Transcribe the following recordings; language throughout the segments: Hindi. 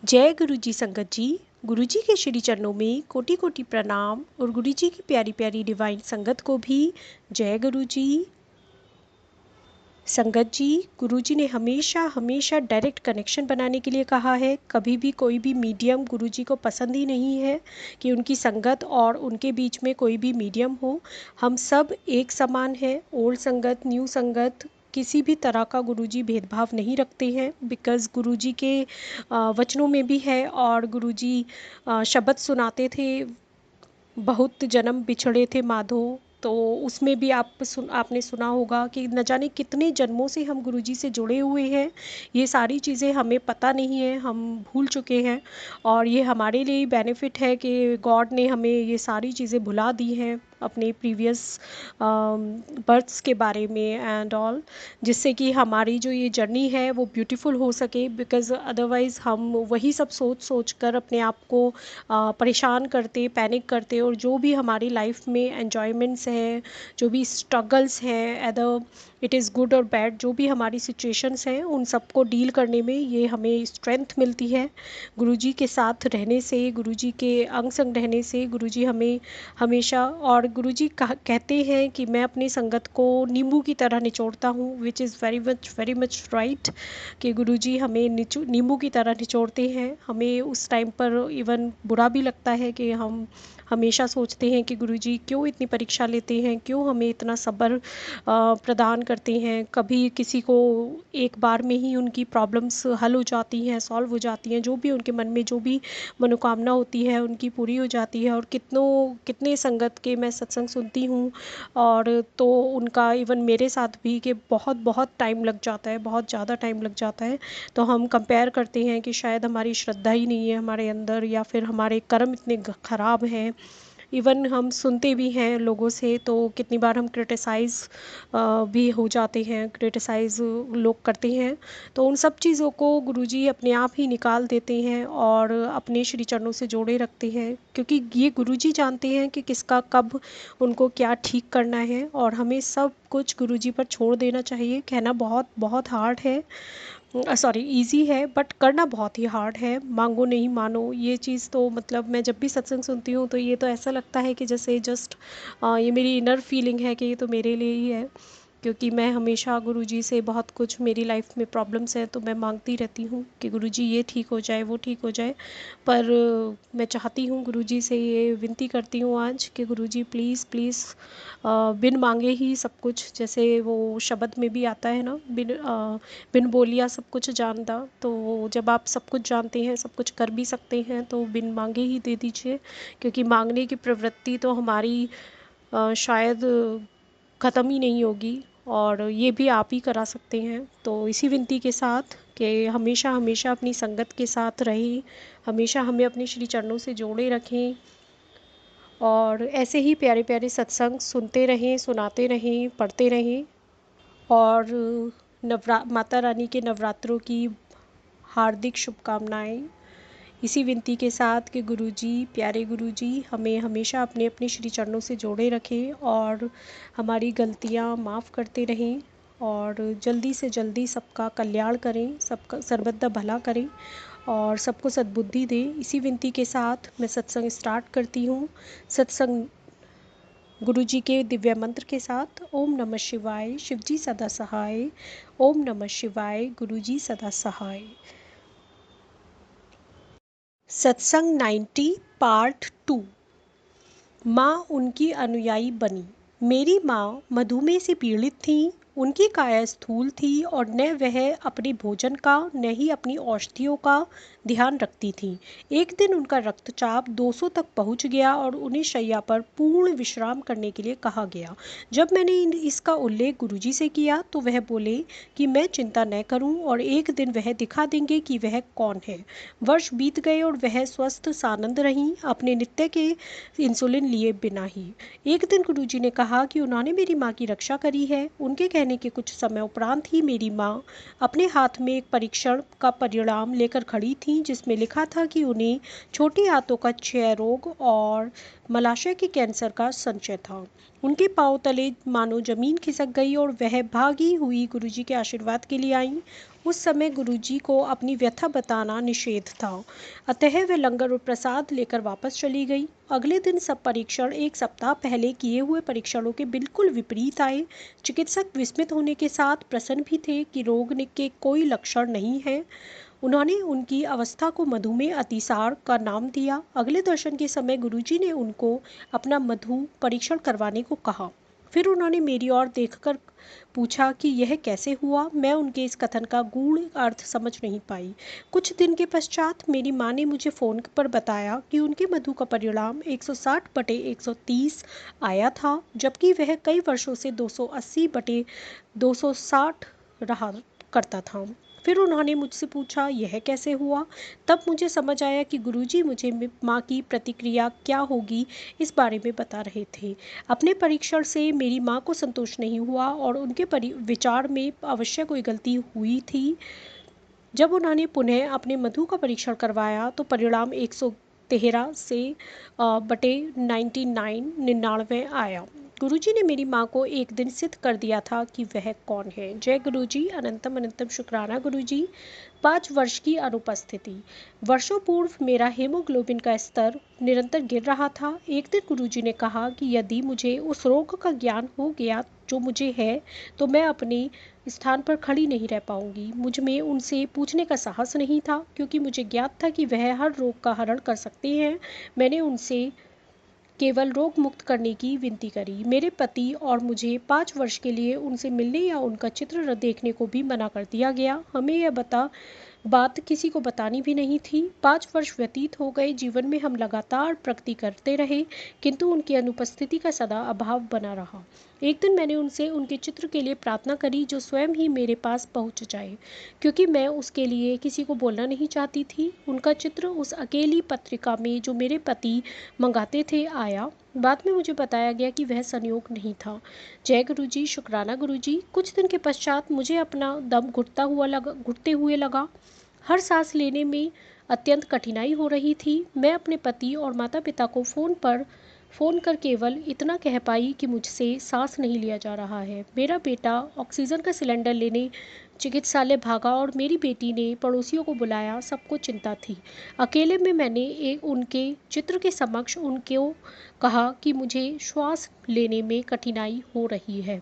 जय गुरु जी संगत जी। गुरु जी के श्री चरणों में कोटि कोटि प्रणाम और गुरु जी की प्यारी प्यारी डिवाइन संगत को भी जय गुरु जी। संगत जी, गुरु जी ने हमेशा हमेशा डायरेक्ट कनेक्शन बनाने के लिए कहा है। कभी भी कोई भी मीडियम गुरु जी को पसंद ही नहीं है कि उनकी संगत और उनके बीच में कोई भी मीडियम हो। हम सब एक समान हैं। ओल्ड संगत, न्यू संगत, किसी भी तरह का गुरुजी भेदभाव नहीं रखते हैं। बिकॉज़ गुरुजी के वचनों में भी है। और गुरुजी शब्द सुनाते थे, बहुत जन्म बिछड़े थे माधो। तो उसमें भी आपने सुना होगा कि न जाने कितने जन्मों से हम गुरुजी से जुड़े हुए हैं। ये सारी चीज़ें हमें पता नहीं है, हम भूल चुके हैं। और ये हमारे लिए ही बेनिफिट है कि गॉड ने हमें ये सारी चीज़ें भुला दी हैं अपने प्रीवियस बर्थ्स के बारे में एंड ऑल, जिससे कि हमारी जो ये जर्नी है वो ब्यूटीफुल हो सके। बिकॉज़ अदरवाइज़ हम वही सब सोच सोच कर अपने आप को परेशान करते, पैनिक करते, और जो भी हमारी लाइफ में एन्जॉयमेंट्स हैं, जो भी स्ट्रगल्स हैं, अदर इट इज़ गुड और बैड, जो भी हमारी सिचुएशंस हैं, उन सबको डील करने में ये हमें स्ट्रेंथ मिलती है गुरुजी के साथ रहने से, गुरुजी के अंग संग रहने से। गुरुजी हमें हमेशा, और गुरुजी कहते हैं कि मैं अपनी संगत को नींबू की तरह निचोड़ता हूँ, which is very much right. कि गुरुजी हमें नींबू की तरह निचोड़ते हैं। हमें उस टाइम पर इवन बुरा भी लगता है कि हम हमेशा सोचते हैं कि गुरुजी क्यों इतनी परीक्षा लेते हैं, क्यों हमें इतना सब्र प्रदान करते हैं। कभी किसी को एक बार में ही उनकी प्रॉब्लम्स हल हो जाती हैं, सॉल्व हो जाती हैं, जो भी उनके मन में जो भी मनोकामना होती है उनकी पूरी हो जाती है। और कितने संगत के मैं सत्संग सुनती हूँ, और तो उनका इवन मेरे साथ भी कि बहुत बहुत टाइम लग जाता है, बहुत ज़्यादा टाइम लग जाता है। तो हम कंपेयर करते हैं कि शायद हमारी श्रद्धा ही नहीं है हमारे अंदर, या फिर हमारे कर्म इतने ख़राब हैं। इवन हम सुनते भी हैं लोगों से, तो कितनी बार हम क्रिटिसाइज़ भी हो जाते हैं, क्रिटिसाइज़ लोग करते हैं। तो उन सब चीज़ों को गुरुजी अपने आप ही निकाल देते हैं और अपने श्री चरणों से जोड़े रखते हैं, क्योंकि ये गुरुजी जानते हैं कि किसका कब उनको क्या ठीक करना है। और हमें सब कुछ गुरुजी पर छोड़ देना चाहिए। कहना बहुत बहुत हार्ड है, सॉरी इजी है, बट करना बहुत ही हार्ड है। मांगो नहीं मानो, ये चीज़ तो मतलब मैं जब भी सत्संग सुनती हूँ तो ये तो ऐसा लगता है कि जैसे जस्ट ये मेरी इनर फीलिंग है कि ये तो मेरे लिए ही है। क्योंकि मैं हमेशा गुरुजी से बहुत कुछ, मेरी लाइफ में प्रॉब्लम्स हैं तो मैं मांगती रहती हूँ कि गुरुजी ये ठीक हो जाए, वो ठीक हो जाए। पर मैं चाहती हूँ गुरुजी से, ये विनती करती हूँ आज कि गुरुजी प्लीज़ प्लीज़ बिन मांगे ही सब कुछ, जैसे वो शब्द में भी आता है ना, बिन बोलिया सब कुछ जानता। तो जब आप सब कुछ जानते हैं, सब कुछ कर भी सकते हैं, तो बिन मांगे ही दे दीजिए। क्योंकि मांगने की प्रवृत्ति तो हमारी शायद ख़त्म ही नहीं होगी, और ये भी आप ही करा सकते हैं। तो इसी विनती के साथ कि हमेशा हमेशा अपनी संगत के साथ रहें, हमेशा हमें अपने श्री चरणों से जोड़े रखें, और ऐसे ही प्यारे प्यारे सत्संग सुनते रहें, सुनाते रहें, पढ़ते रहें। और माता रानी के नवरात्रों की हार्दिक शुभकामनाएं, इसी विनती के साथ कि गुरुजी, प्यारे गुरुजी हमें हमेशा अपने अपने श्री चरणों से जोड़े रखें और हमारी गलतियां माफ़ करते रहें, और जल्दी से जल्दी सबका कल्याण करें, सबका सर्वदा भला करें, और सबको सद्बुद्धि दें। इसी विनती के साथ मैं सत्संग स्टार्ट करती हूँ। सत्संग गुरुजी के दिव्य मंत्र के साथ। ओम नमः शिवाय, शिवजी सदा सहाय। ओम नमः शिवाय, गुरुजी सदा सहाय। सत्संग 90 पार्ट 2। माँ उनकी अनुयायी बनी। मेरी माँ मधुमेह से पीड़ित थीं। उनकी काया स्थूल थी और न वह अपने भोजन का न ही अपनी औषधियों का ध्यान रखती थीं। एक दिन उनका रक्तचाप 200 तक पहुंच गया और उन्हें शैया पर पूर्ण विश्राम करने के लिए कहा गया। जब मैंने इसका उल्लेख गुरुजी से किया तो वह बोले कि मैं चिंता न करूं और एक दिन वह दिखा देंगे कि वह कौन है। वर्ष बीत गए और वह स्वस्थ सानंद रहीं, अपने नित्य के इंसुलिन लिए बिना ही। एक दिन गुरुजी ने कहा कि उन्होंने मेरी माँ की रक्षा करी है। उनके कहने के कुछ समय उपरांत ही मेरी माँ अपने हाथ में एक परीक्षण का परिणाम लेकर खड़ी थी, जिसमें लिखा था कि उन्हें छोटी आंतों का क्षय रोग और मलाशय के कैंसर का संशय था। उनके पांव तले मानो जमीन खिसक गई और वह भागी हुई गुरुजी के आशीर्वाद के लिए आईं। उस समय गुरुजी को अपनी व्यथा बताना निषेध था, अतः वह लंगर और प्रसाद लेकर वापस चली गई। अगले दिन सब परीक्षण एक सप्ताह पहले किए हुए परीक्षणों के बिल्कुल विपरीत आए। चिकित्सक विस्मित होने के साथ प्रसन्न भी थे कि रोग के कोई लक्षण नहीं है। उन्होंने उनकी अवस्था को मधुमेह अतिसार का नाम दिया। अगले दर्शन के समय गुरुजी ने उनको अपना मधु परीक्षण करवाने को कहा। फिर उन्होंने मेरी ओर देखकर पूछा कि यह कैसे हुआ। मैं उनके इस कथन का गूढ़ अर्थ समझ नहीं पाई। कुछ दिन के पश्चात मेरी माँ ने मुझे फ़ोन पर बताया कि उनके मधु का परिणाम 160/130 आया था, जबकि वह कई वर्षों से 280/260 रहा करता था। फिर उन्होंने मुझसे पूछा यह कैसे हुआ। तब मुझे समझ आया कि गुरुजी मुझे माँ की प्रतिक्रिया क्या होगी इस बारे में बता रहे थे। अपने परीक्षण से मेरी माँ को संतोष नहीं हुआ और उनके विचार में अवश्य कोई गलती हुई थी। जब उन्होंने पुनः अपने मधु का परीक्षण करवाया तो परिणाम 113 से बटे 99 आया। गुरुजी ने मेरी माँ को एक दिन सिद्ध कर दिया था कि वह कौन है। जय गुरुजी, अनंतम अनंतम शुक्राना गुरुजी। 5 वर्ष की अनुपस्थिति। वर्षों पूर्व मेरा हीमोग्लोबिन का स्तर निरंतर गिर रहा था। एक दिन गुरुजी ने कहा कि यदि मुझे उस रोग का ज्ञान हो गया जो मुझे है तो मैं अपने स्थान पर खड़ी नहीं रह पाऊंगी। मुझ में उनसे पूछने का साहस नहीं था क्योंकि मुझे ज्ञात था कि वह हर रोग का हरण कर सकते हैं। मैंने उनसे केवल रोग मुक्त करने की विनती करी। मेरे पति और मुझे 5 वर्ष के लिए उनसे मिलने या उनका चित्र देखने को भी मना कर दिया गया। हमें यह बात किसी को बतानी भी नहीं थी। 5 वर्ष व्यतीत हो गए। जीवन में हम लगातार प्रगति करते रहे, किंतु उनकी अनुपस्थिति का सदा अभाव बना रहा। एक दिन मैंने उनसे उनके चित्र के लिए प्रार्थना करी जो स्वयं ही मेरे पास पहुंच जाए, क्योंकि मैं उसके लिए किसी को बोलना नहीं चाहती थी। उनका चित्र उस अकेली पत्रिका में जो मेरे पति मंगाते थे आया। बाद में मुझे बताया गया कि वह संयोग नहीं था। जय गुरुजी, शुक्राना गुरुजी। कुछ दिन के पश्चात मुझे अपना दम घुटते हुए लगा। हर सांस लेने में अत्यंत कठिनाई हो रही थी। मैं अपने पति और माता पिता को फ़ोन कर केवल इतना कह पाई कि मुझसे सांस नहीं लिया जा रहा है। मेरा बेटा ऑक्सीजन का सिलेंडर लेने चिकित्सालय भागा और मेरी बेटी ने पड़ोसियों को बुलाया। सबको चिंता थी। अकेले में मैंने उनके चित्र के समक्ष उनको कहा कि मुझे श्वास लेने में कठिनाई हो रही है।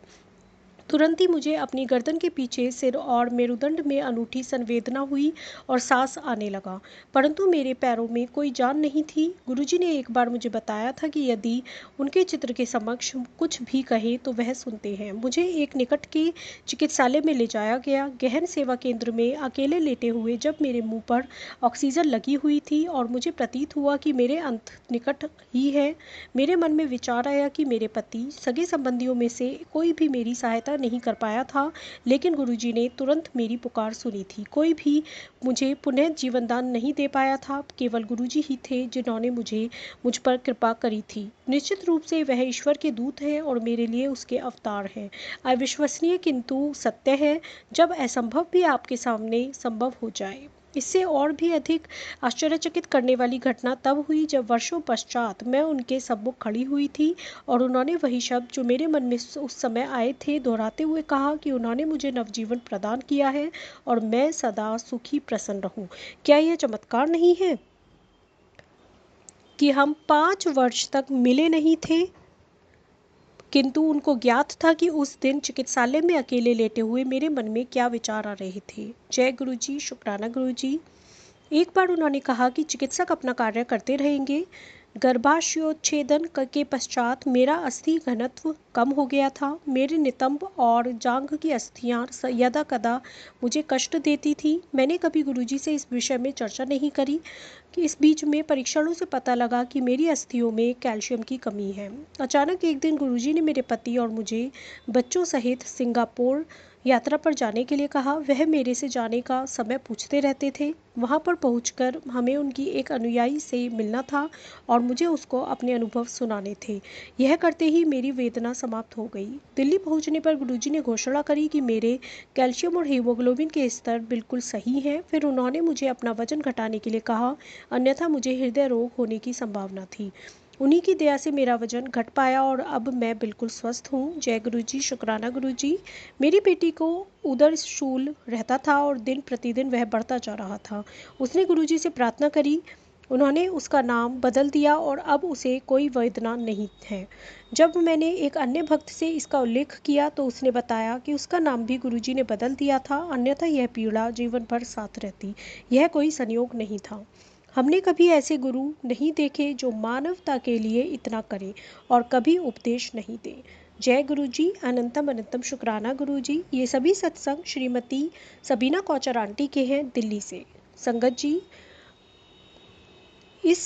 तुरंत ही मुझे अपनी गर्दन के पीछे सिर और मेरुदंड में अनूठी संवेदना हुई और सांस आने लगा, परंतु मेरे पैरों में कोई जान नहीं थी। गुरुजी ने एक बार मुझे बताया था कि यदि उनके चित्र के समक्ष कुछ भी कहे तो वह सुनते हैं। मुझे एक निकट के चिकित्सालय में ले जाया गया। गहन सेवा केंद्र में अकेले लेटे हुए जब मेरे मुंह पर ऑक्सीजन लगी हुई थी और मुझे प्रतीत हुआ कि मेरे अंत निकट ही है, मेरे मन में विचार आया कि मेरे पति सगे संबंधियों में से कोई भी मेरी सहायता नहीं कर पाया था, लेकिन गुरुजी ने तुरंत मेरी पुकार सुनी थी। कोई भी मुझे पुनः जीवन दान नहीं दे पाया था, केवल गुरुजी ही थे जिन्होंने मुझ पर कृपा करी थी। निश्चित रूप से वह ईश्वर के दूत हैं और मेरे लिए उसके अवतार हैं। अविश्वसनीय किंतु सत्य है, जब असंभव भी आपके सामने संभव हो जाए। इससे और भी अधिक आश्चर्यचकित करने वाली घटना तब हुई जब वर्षों पश्चात मैं उनके सम्मुख खड़ी हुई थी और उन्होंने वही शब्द जो मेरे मन में उस समय आए थे दोहराते हुए कहा कि उन्होंने मुझे नवजीवन प्रदान किया है और मैं सदा सुखी प्रसन्न रहूं। क्या यह चमत्कार नहीं है कि हम 5 वर्ष तक मिले नहीं थे, किंतु उनको ज्ञात था कि उस दिन चिकित्सालय में अकेले लेटे हुए मेरे मन में क्या विचार आ रहे थे। जय गुरुजी, शुक्राना गुरुजी। एक बार उन्होंने कहा कि चिकित्सक अपना कार्य करते रहेंगे। गर्भाशयोच्छेदन के पश्चात मेरा अस्थि घनत्व कम हो गया था। मेरे नितंब और जांघ की अस्थियां यदा कदा मुझे कष्ट देती थी। मैंने कभी गुरुजी से इस विषय में चर्चा नहीं करी कि इस बीच में परीक्षणों से पता लगा कि मेरी अस्थियों में कैल्शियम की कमी है। अचानक एक दिन गुरुजी ने मेरे पति और मुझे बच्चों सहित सिंगापुर यात्रा पर जाने के लिए कहा। वह मेरे से जाने का समय पूछते रहते थे। वहां पर पहुंचकर हमें उनकी एक अनुयायी से मिलना था और मुझे उसको अपने अनुभव सुनाने थे। यह करते ही मेरी वेदना समाप्त हो गई। दिल्ली पहुंचने पर गुरुजी ने घोषणा करी कि मेरे कैल्शियम और हीमोग्लोबिन के स्तर बिल्कुल सही हैं। फिर उन्होंने मुझे अपना वजन घटाने के लिए कहा, अन्यथा मुझे हृदय रोग होने की संभावना थी। उन्हीं की दया से मेरा वजन घट पाया और अब मैं बिल्कुल स्वस्थ हूँ। जय गुरु जी, शुक्राना गुरु जी। मेरी बेटी को उदर शूल रहता था और दिन प्रतिदिन वह बढ़ता जा रहा था। उसने गुरु जी से प्रार्थना करी, उन्होंने उसका नाम बदल दिया और अब उसे कोई वेदना नहीं है। जब मैंने एक अन्य भक्त से इसका उल्लेख किया तो उसने बताया कि उसका नाम भी गुरुजी ने बदल दिया था, अन्यथा यह पीड़ा जीवन भर साथ रहती। यह कोई संयोग नहीं था। हमने कभी ऐसे गुरु नहीं देखे जो मानवता के लिए इतना करें और कभी उपदेश नहीं दे। जय गुरु जी, अनंतम अनंतम शुक्राना गुरु जी। ये सभी सत्संग श्रीमती सबीना कौचर आंटी के हैं, दिल्ली से। संगत जी, इस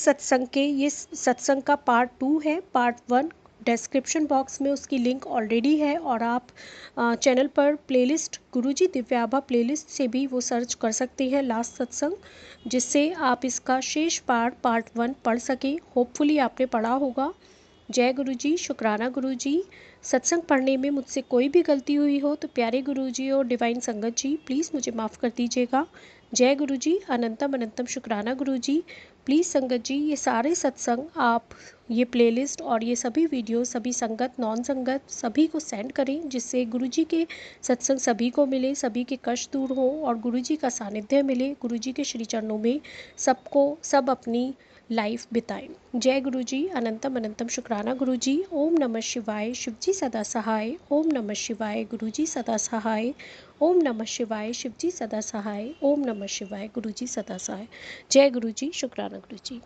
सत्संग का पार्ट 2 है। पार्ट 1 डिस्क्रिप्शन बॉक्स में उसकी लिंक ऑलरेडी है और आप चैनल पर प्लेलिस्ट गुरुजी दिव्याभा प्लेलिस्ट से भी वो सर्च कर सकते हैं लास्ट सत्संग, जिससे आप इसका शेष पार्ट 1 पढ़ सकें। होपफुली आपने पढ़ा होगा। जय गुरु जी, शुक्राना गुरु जी। सत्संग पढ़ने में मुझसे कोई भी गलती हुई हो तो प्यारे गुरु जी और डिवाइन संगत जी प्लीज़ मुझे माफ़ कर दीजिएगा। जय गुरु जी, अनंतम अनंतम शुक्राना गुरु जी। प्लीज़ संगत जी, ये सारे सत्संग आप ये प्लेलिस्ट और ये सभी वीडियो सभी संगत नॉन संगत सभी को सेंड करें, जिससे गुरुजी के सत्संग सभी को मिले, सभी के कष्ट दूर हो और गुरुजी का सानिध्य मिले। गुरुजी के श्री चरणों में सब अपनी लाइफ बिताएं। जय गुरु जी, अनंतम अनंतम शुक्राना गुरु जी। ओम नमः शिवाय, शिवजी सदा सहाय। ओम नमः शिवाय, गुरुजी सदा सहाय। ओम नमः शिवाय, शिवजी सदा सहाय। ओम नमः शिवाय, गुरुजी सदा सहाय। जय गुरु जी, शुक्राना गुरु जी।